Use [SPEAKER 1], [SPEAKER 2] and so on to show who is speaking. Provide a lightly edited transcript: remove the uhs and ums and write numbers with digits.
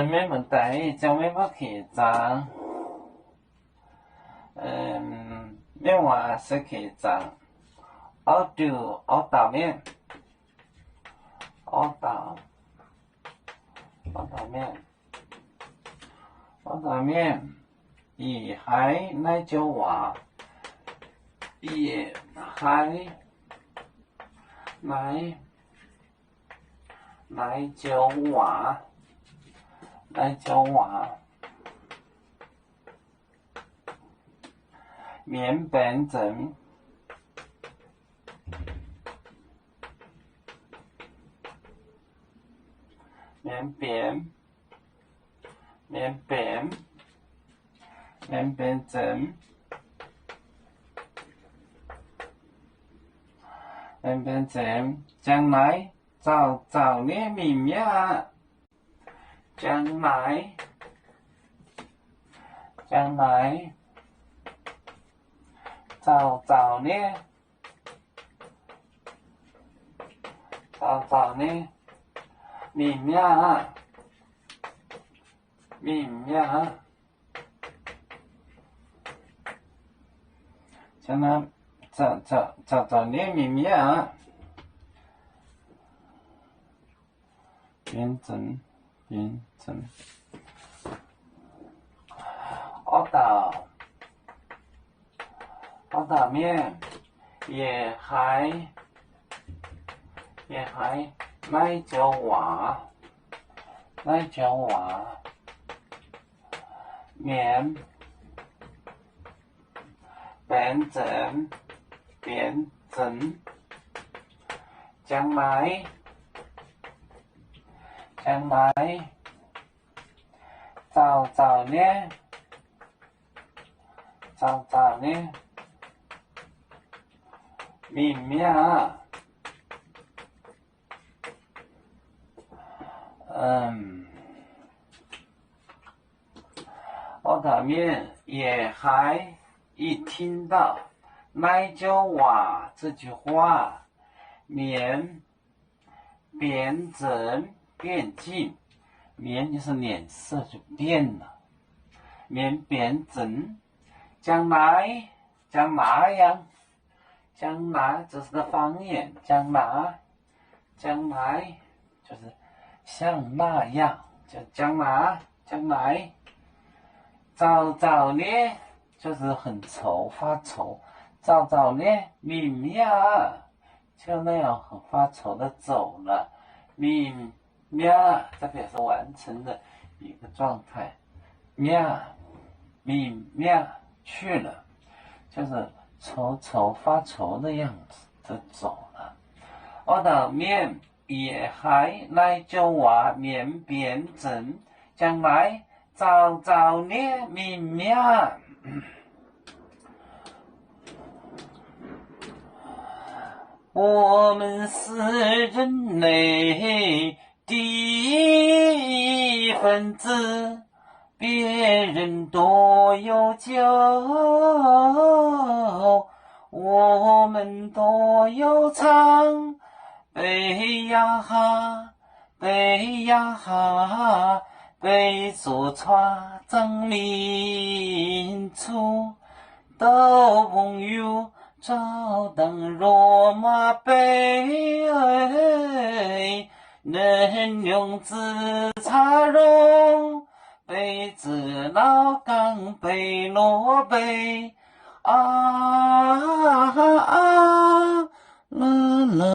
[SPEAKER 1] 咩问题？就咩乜其實咩話是其實我倒面也還那就話也還那就話面變成面變成將來早年明面將來早年明面将来早年明面变成我倒面也还那就话面变成将来早年明面我倒面也还一听到那就话这句话面变成变尽，面就是脸色就变了，面变成将来呀，将来这是个方言，将来就是像那样，就将来早年就是很愁发愁，早年明面就那样很发愁的走了，明面这表示完成的一个状态，明面去了，就是愁发愁的样子就走了。我的面也还那就话面变成将来早年明面。我们是人类的一份子，别人多有酒，我们多有唱，悲呀哈，悲作船证明处，斗朋友照当罗马杯，能用紫茶容，杯子老干杯落杯，